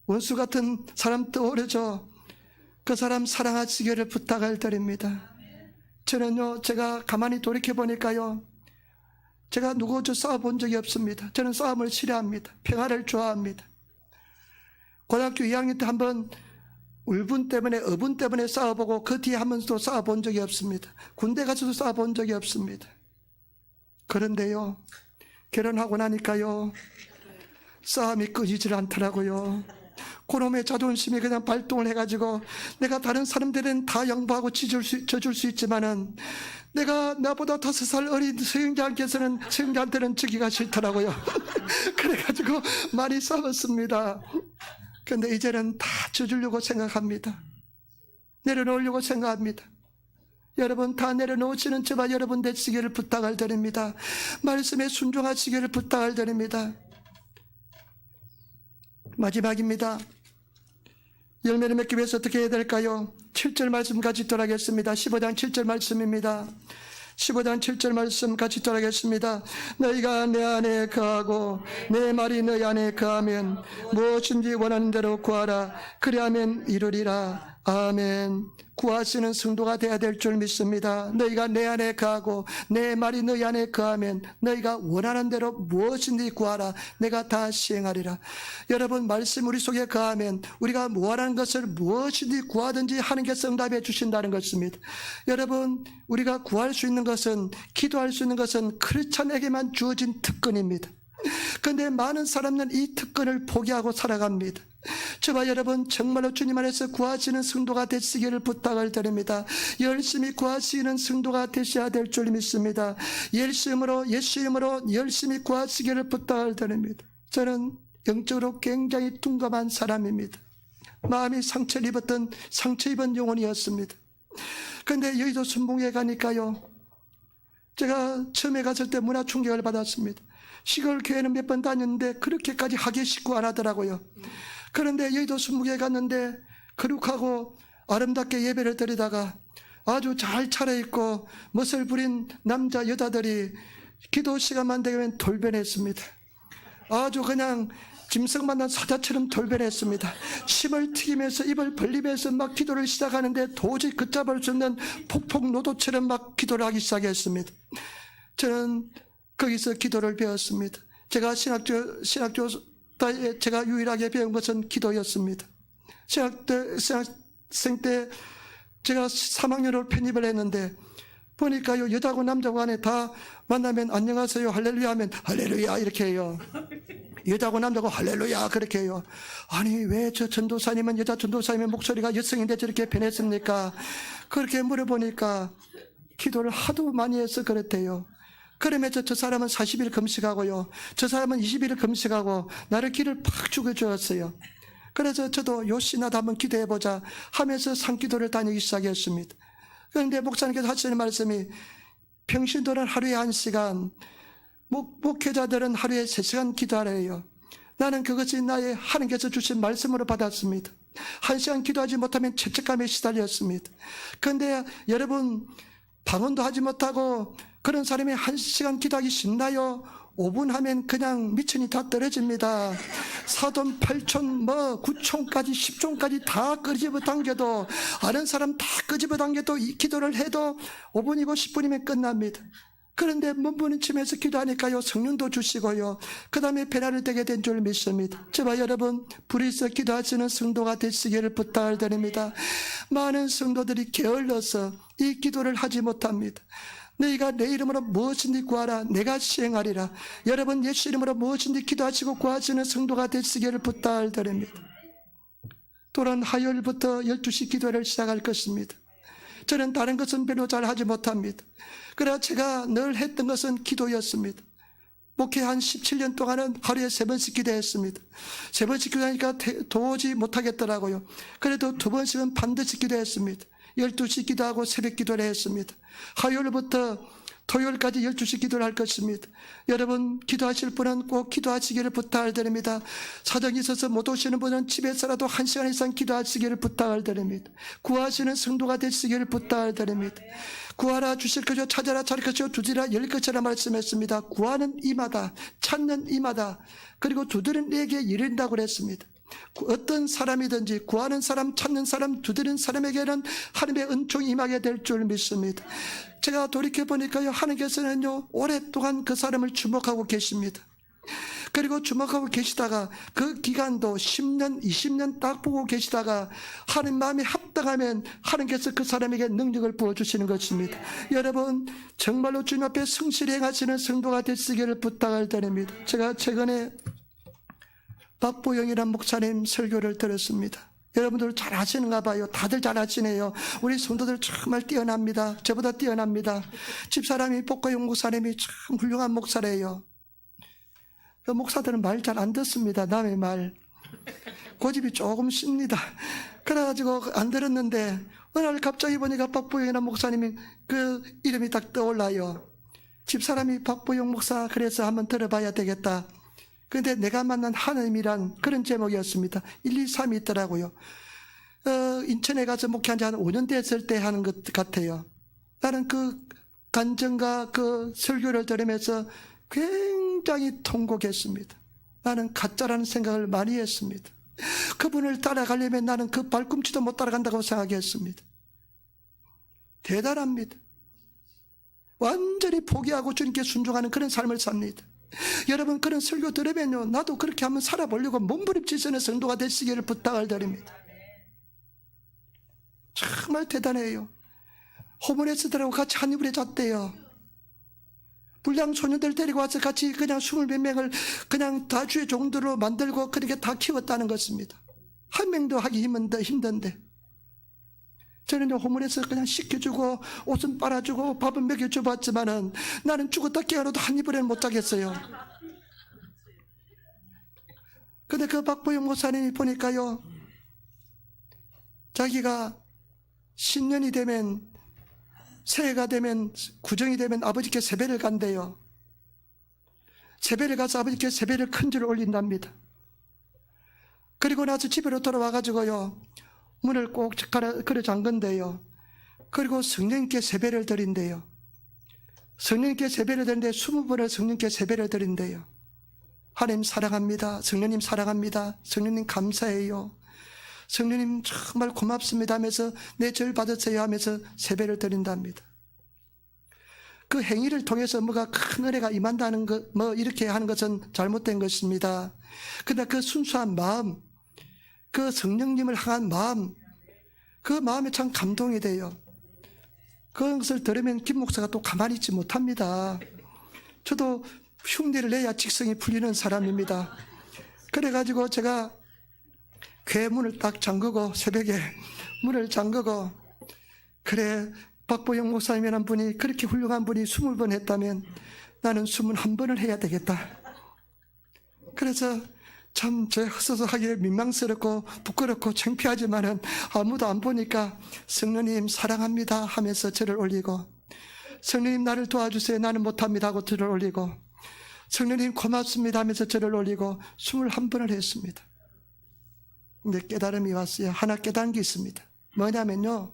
원수 같은 사람 떠오르죠. 그 사람 사랑하시기를 부탁을 드립니다. 저는요, 제가 가만히 돌이켜보니까요, 제가 누구도 싸워본 적이 없습니다. 저는 싸움을 싫어합니다. 평화를 좋아합니다. 고등학교 2학년 때 한번 울분 때문에, 어분 때문에 싸워보고 그 뒤에 한 번도 싸워본 적이 없습니다. 군대 가서도 싸워본 적이 없습니다. 그런데요, 결혼하고 나니까요, 싸움이 끊이질 않더라고요. 그놈의 자존심이 그냥 발동을 해가지고 내가 다른 사람들은 다 양보하고 져줄 수 있지만은 내가 나보다 5살 어린 수영자한테는 지기가 싫더라고요. 그래가지고 많이 싸웠습니다. 그런데 이제는 다 져주려고 생각합니다. 내려놓으려고 생각합니다. 여러분 다 내려놓으시는 저와 여러분 되시기를 부탁을 드립니다. 말씀에 순종하시기를 부탁을 드립니다. 마지막입니다. 열매를 맺기 위해서 어떻게 해야 될까요? 7절 말씀 같이 돌아가겠습니다. 15장 7절 말씀입니다. 15장 7절 말씀 같이 돌아가겠습니다. 너희가 내 안에 거하고 내 말이 너희 안에 거하면 무엇인지 원하는 대로 구하라. 그리하면 이루리라. 아멘. 구하시는 성도가 되어야 될 줄 믿습니다. 너희가 내 안에 거하고 내 말이 너희 안에 거하면 너희가 원하는 대로 무엇인지 구하라. 내가 다 시행하리라. 여러분 말씀 우리 속에 거하면 우리가 원하는 것을 무엇인지 구하든지 하는 게 응답해 주신다는 것입니다. 여러분 우리가 구할 수 있는 것은, 기도할 수 있는 것은 크리스찬에게만 주어진 특권입니다. 그런데 많은 사람은 이 특권을 포기하고 살아갑니다. 저와 여러분 정말로 주님 안에서 구하시는 성도가 되시기를 부탁을 드립니다. 열심히 구하시는 성도가 되셔야 될 줄 믿습니다. 예수 이름으로 열심히 구하시기를 부탁을 드립니다. 저는 영적으로 굉장히 둔감한 사람입니다. 마음이 상처 입은 영혼이었습니다. 그런데 여의도 순복음에 가니까요, 제가 처음에 갔을 때 문화 충격을 받았습니다. 시골 교회는 몇 번 다녔는데 그렇게까지 하기식구 안 하더라고요. 그런데 여의도 순복음에 갔는데 거룩하고 아름답게 예배를 드리다가 아주 잘 차려입고 멋을 부린 남자 여자들이 기도 시간만 되면 돌변했습니다. 아주 그냥 짐승 만난 사자처럼 돌변했습니다. 침을 튀기면서 입을 벌리면서 막 기도를 시작하는데 도저히 걷잡을 수 없는 폭풍노도처럼 막 기도를 하기 시작했습니다. 저는 거기서 기도를 배웠습니다. 제가 신학교에 제가 유일하게 배운 것은 기도였습니다. 신학생 때 제가 3학년으로 편입을 했는데 보니까요, 여자고 남자고 안에 다 만나면 안녕하세요 할렐루야 하면 할렐루야 이렇게 해요. 여자고 남자고 할렐루야 그렇게 해요. 아니 왜 저 전도사님은 여자 전도사님의 목소리가 여성인데 저렇게 변했습니까? 그렇게 물어보니까 기도를 하도 많이 해서 그렇대요. 그러면서 저 사람은 40일 금식하고요, 저 사람은 20일 금식하고 나를 길을 팍 죽여주었어요. 그래서 저도 요시나도 한번 기도해보자 하면서 산기도를 다니기 시작했습니다. 그런데 목사님께서 하시는 말씀이 평신도는 하루에 1시간, 목회자들은 하루에 3시간 기도하래요. 나는 그것이 나의 하나님께서 주신 말씀으로 받았습니다. 1시간 기도하지 못하면 죄책감에 시달렸습니다. 그런데 여러분, 방언도 하지 못하고 그런 사람이 1시간 기도하기 쉽나요? 5분 하면 그냥 미천이 다 떨어집니다. 사돈 8촌 9촌까지 10촌까지 다 끄집어 당겨도, 아는 사람 다 끄집어 당겨도 이 기도를 해도 5분이고 10분이면 끝납니다. 그런데 몸부림치면서 기도하니까요, 성령도 주시고요, 그 다음에 변화를 되게 된 줄 믿습니다. 제발 여러분, 불이 있어 기도하시는 성도가 되시기를 부탁을 드립니다. 많은 성도들이 게을러서 이 기도를 하지 못합니다. 너희가 내 이름으로 무엇인지 구하라, 내가 시행하리라. 여러분, 예수 이름으로 무엇인지 기도하시고 구하시는 성도가 되시기를 부탁을 드립니다. 또한 화요일부터 12시 기도를 시작할 것입니다. 저는 다른 것은 별로 잘 하지 못합니다. 그래서 제가 늘 했던 것은 기도였습니다. 목회 한 17년 동안은 하루에 3번씩 기도했습니다. 3번씩 기도하니까 도저히 못하겠더라고요. 그래도 2번씩은 반드시 기도했습니다. 12시 기도하고 새벽 기도를 했습니다. 화요일부터 토요일까지 12시 기도를 할 것입니다. 여러분, 기도하실 분은 꼭 기도하시기를 부탁을 드립니다. 사정이 있어서 못 오시는 분은 집에서라도 1시간 이상 기도하시기를 부탁을 드립니다. 구하시는 성도가 되시기를 부탁을 드립니다. 구하라 주실 것이요, 찾아라 찾을 것이요, 두드리라 열릴 것이라 말씀했습니다. 구하는 이마다, 찾는 이마다, 그리고 두드리는 이에게 이른다고 그랬습니다. 어떤 사람이든지 구하는 사람, 찾는 사람, 두드리는 사람에게는 하나님의 은총이 임하게 될 줄 믿습니다. 제가 돌이켜보니까요, 하나님께서는요, 오랫동안 그 사람을 주목하고 계십니다. 그리고 주목하고 계시다가 그 기간도 10년, 20년 딱 보고 계시다가 하나님 마음이 합당하면 하나님께서 그 사람에게 능력을 부어주시는 것입니다. 여러분, 정말로 주님 앞에 성실히 행하시는 성도가 되시기를 부탁을 드립니다. 제가 최근에 박보영이라는 목사님 설교를 들었습니다. 여러분들 잘 아시는가 봐요. 다들 잘 아시네요. 우리 성도들 정말 뛰어납니다. 저보다 뛰어납니다. 집사람이 박보영 목사님이 참 훌륭한 목사래요. 그 목사들은 말 잘 안 듣습니다. 남의 말. 고집이 조금 씁니다. 그래가지고 안 들었는데 어느 날 갑자기 보니까 박보영이라는 목사님이 그 이름이 딱 떠올라요. 집사람이 박보영 목사, 그래서 한번 들어봐야 되겠다. 그런데 내가 만난 하나님이란 그런 제목이었습니다. 1, 2, 3이 있더라고요. 인천에 가서 목회한 지 한 5년 됐을 때 하는 것 같아요. 나는 그 간증과 그 설교를 들으면서 굉장히 통곡했습니다. 나는 가짜라는 생각을 많이 했습니다. 그분을 따라가려면 나는 그 발꿈치도 못 따라간다고 생각했습니다. 대단합니다. 완전히 포기하고 주님께 순종하는 그런 삶을 삽니다. 여러분, 그런 설교 들으면요, 나도 그렇게 한번 살아보려고 몸부림치시는 성도가 되시기를 부탁을 드립니다. 정말 대단해요. 호모레스들하고 같이 한 이불에 잤대요. 불량 소년들 데리고 와서 같이 그냥 20몇 명을 그냥 다주의 종들로 만들고 그렇게 다 키웠다는 것입니다. 한 명도 하기 힘든데. 저는 호문에서 그냥 씻겨주고 옷은 빨아주고 밥은 먹여줘봤지만은 나는 죽었다 깨어나도 한 이불에는 못 자겠어요. 근데 그 박보영 목사님이 보니까요, 자기가 신년이 되면, 새해가 되면, 구정이 되면 아버지께 세배를 간대요. 세배를 가서 아버지께 세배를 큰 줄 올린답니다. 그리고 나서 집으로 돌아와가지고요, 문을 꼭 걸어 잠근대요. 그리고 성령님께 세배를 드린대요. 성령님께 세배를 드리는데 20번을 성령님께 세배를 드린대요. 하나님 사랑합니다. 성령님 사랑합니다. 성령님 감사해요. 성령님 정말 고맙습니다 하면서 내 절 받으세요 하면서 세배를 드린답니다. 그 행위를 통해서 뭐가 큰 은혜가 임한다는 것, 뭐 이렇게 하는 것은 잘못된 것입니다. 그러나 그 순수한 마음, 그 성령님을 향한 마음, 그 마음에 참 감동이 돼요. 그것을 들으면 김 목사가 또 가만히 있지 못합니다. 저도 흉내를 내야 직성이 풀리는 사람입니다. 그래가지고 제가 교회 문을 딱 잠그고, 새벽에 문을 잠그고, 그래, 박보영 목사님이라는 분이, 그렇게 훌륭한 분이 20번 했다면 나는 21번을 해야 되겠다. 그래서 참 제 허소소하게 민망스럽고 부끄럽고 창피하지만은 아무도 안 보니까 성령님 사랑합니다 하면서 절을 올리고, 성령님 나를 도와주세요 나는 못합니다 하고 절을 올리고, 성령님 고맙습니다 하면서 절을 올리고 21번을 했습니다. 근데 깨달음이 왔어요. 하나 깨달은 게 있습니다. 뭐냐면요,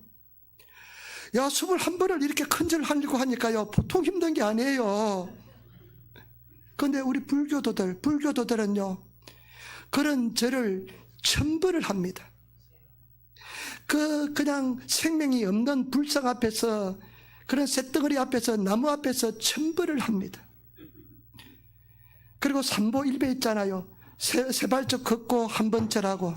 야, 21번을 이렇게 큰 절을 하려고 하니까요, 보통 힘든 게 아니에요. 그런데 우리 불교도들은요, 그런 절을 1000번을 합니다. 그냥 생명이 없는 불상 앞에서, 그런 쇳덩어리 앞에서, 나무 앞에서 1000번을 합니다. 그리고 삼보일배 있잖아요. 세 발짝 걷고 한 번 절하고,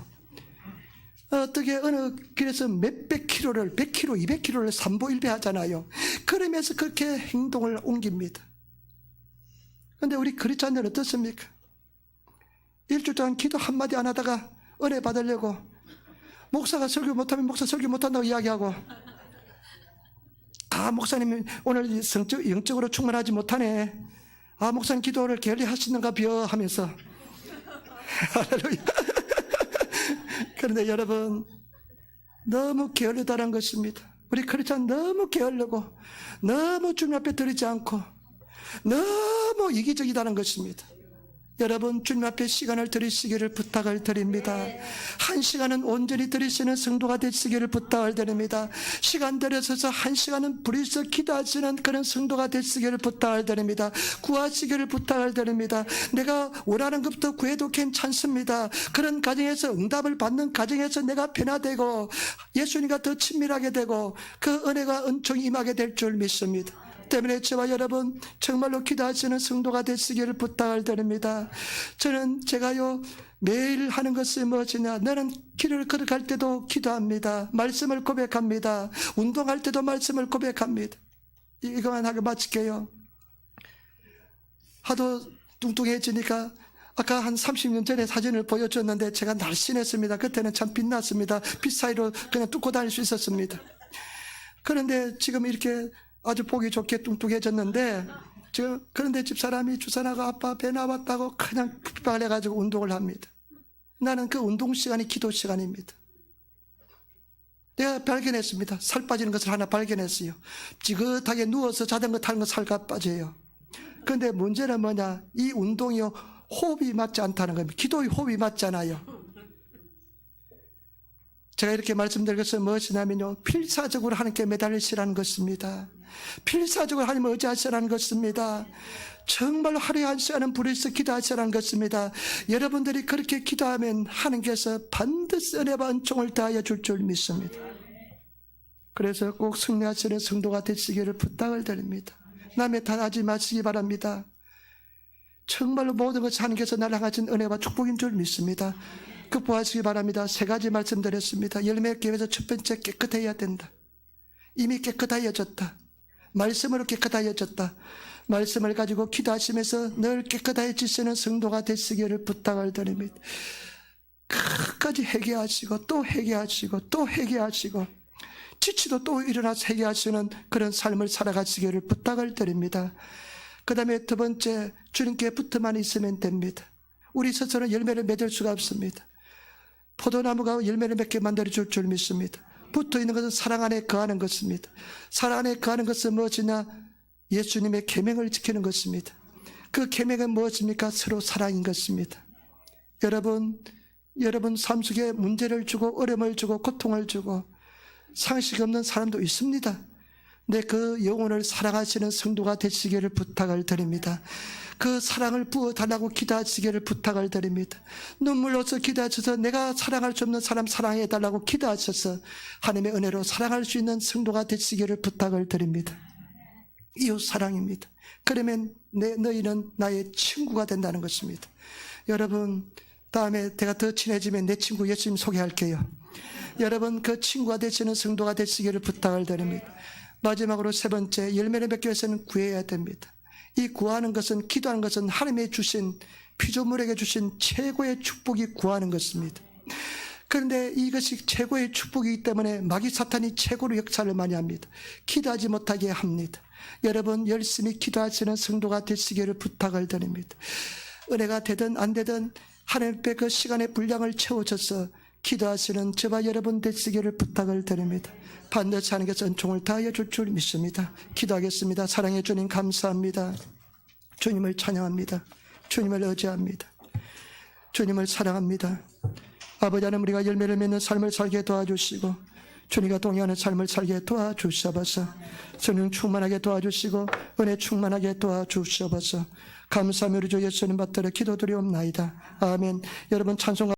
어떻게 어느 길에서 몇백 킬로를, 100km, 200km를 삼보일배 하잖아요. 그러면서 그렇게 행동을 옮깁니다. 그런데 우리 그리스도인들은 어떻습니까? 일주일 동안 기도 한마디 안 하다가 은혜 받으려고, 목사가 설교 못하면 목사 설교 못한다고 이야기하고, 아, 목사님이 오늘 영적으로 충만하지 못하네, 아, 목사님 기도를 게을리 하시는가 벼 하면서 할렐루야. 그런데 여러분, 너무 게을르다는 것입니다. 우리 크리스찬 너무 게으르고, 너무 주님 앞에 드리지 않고, 너무 이기적이다는 것입니다. 여러분, 주님 앞에 시간을 드리시기를 부탁을 드립니다. 한 시간은 온전히 드리시는 성도가 되시기를 부탁을 드립니다. 시간 들여서서 한 시간은 불의서 기도하시는 그런 성도가 되시기를 부탁을 드립니다. 구하시기를 부탁을 드립니다. 내가 원하는 것부터 구해도 괜찮습니다. 그런 가정에서, 응답을 받는 가정에서 내가 변화되고 예수님과 더 친밀하게 되고 그 은혜가 은총이 임하게 될 줄 믿습니다. 때문에 저와 여러분 정말로 기도하시는 성도가 되시기를 부탁을 드립니다. 제가요 매일 하는 것이 무엇이냐, 나는 길을 걸어갈 때도 기도합니다. 말씀을 고백합니다. 운동할 때도 말씀을 고백합니다. 이거만 하고 마칠게요. 하도 뚱뚱해지니까 아까 한 30년 전에 사진을 보여줬는데 제가 날씬했습니다. 그때는 참 빛났습니다. 빛 사이로 그냥 뚫고 다닐 수 있었습니다. 그런데 지금 이렇게 아주 보기 좋게 뚱뚱해졌는데, 그런데 집사람이 주사나가 아빠 배 나왔다고 그냥 핍박을 해가지고 운동을 합니다. 나는 그 운동 시간이 기도 시간입니다. 내가 발견했습니다. 살 빠지는 것을 하나 발견했어요. 지긋하게 누워서 자전거 타는 거 살가 빠져요. 그런데 문제는 뭐냐, 이 운동이요 호흡이 맞지 않다는 겁니다. 기도의 호흡이 맞잖아요. 제가 이렇게 말씀드린 것은 무엇이냐면요, 필사적으로 하나님께 매달리시라는 것입니다. 필사적으로 하나님을 의지하시라는 것입니다. 정말로 하루에 한 시간은 불에서 기도하시라는 것입니다. 여러분들이 그렇게 기도하면 하나님께서 반드시 은혜와 은총을 더하여 줄 줄 믿습니다. 그래서 꼭 승리하시는 성도가 되시기를 부탁을 드립니다. 남의 탓하지 마시기 바랍니다. 정말로 모든 것이 하나님께서 나를 향하신 은혜와 축복인 줄 믿습니다. 극복하시기 바랍니다. 3가지 말씀드렸습니다. 열매 교회에서 첫 번째, 깨끗해야 된다. 이미 깨끗하여졌다. 말씀으로 깨끗하여졌다. 말씀을 가지고 기도하시면서 늘 깨끗해지시는 성도가 되시기를 부탁을 드립니다. 끝까지 회개하시고 또 회개하시고 또 회개하시고 지치도 또 일어나서 회개하시는 그런 삶을 살아가시기를 부탁을 드립니다. 그 다음에 두 번째, 주님께 붙어만 있으면 됩니다. 우리 스스로는 열매를 맺을 수가 없습니다. 포도나무가 열매를 맺게 만들어줄 줄 믿습니다. 붙어있는 것은 사랑 안에 거하는 것입니다. 사랑 안에 거하는 것은 무엇이냐? 예수님의 계명을 지키는 것입니다. 그 계명은 무엇입니까? 서로 사랑인 것입니다. 여러분 삶 속에 문제를 주고 어려움을 주고 고통을 주고 상식 없는 사람도 있습니다. 근데 그 영혼을 사랑하시는 성도가 되시기를 부탁을 드립니다. 그 사랑을 부어달라고 기도하시기를 부탁을 드립니다. 눈물로서 기도하셔서 내가 사랑할 수 없는 사람 사랑해달라고 기도하셔서 하나님의 은혜로 사랑할 수 있는 성도가 되시기를 부탁을 드립니다. 이웃 사랑입니다. 그러면 너희는 나의 친구가 된다는 것입니다. 여러분, 다음에 내가 더 친해지면 내 친구 예수님 소개할게요. 여러분, 그 친구가 되시는 성도가 되시기를 부탁을 드립니다. 마지막으로 세 번째, 열매를 맺기 위해서는 구해야 됩니다. 이 구하는 것은, 기도하는 것은 하나님의 주신, 피조물에게 주신 최고의 축복이 구하는 것입니다. 그런데 이것이 최고의 축복이기 때문에 마귀 사탄이 최고로 역사를 많이 합니다. 기도하지 못하게 합니다. 여러분, 열심히 기도하시는 성도가 되시기를 부탁을 드립니다. 은혜가 되든 안 되든 하나님께 그 시간의 분량을 채워줘서 기도하시는 저와 여러분 되시기를 부탁을 드립니다. 반드시 하나님께서 은총을 다하여 줄 줄 믿습니다. 기도하겠습니다. 사랑해 주님 감사합니다. 주님을 찬양합니다. 주님을 의지합니다. 주님을 사랑합니다. 아버지 하나님, 우리가 열매를 맺는 삶을 살게 도와주시고 주님과 동행하는 삶을 살게 도와주시옵소서. 성령 충만하게 도와주시고 은혜 충만하게 도와주시옵소서. 감사하며 우리 주 예수님 받들어 기도드리옵나이다. 아멘. 여러분 찬송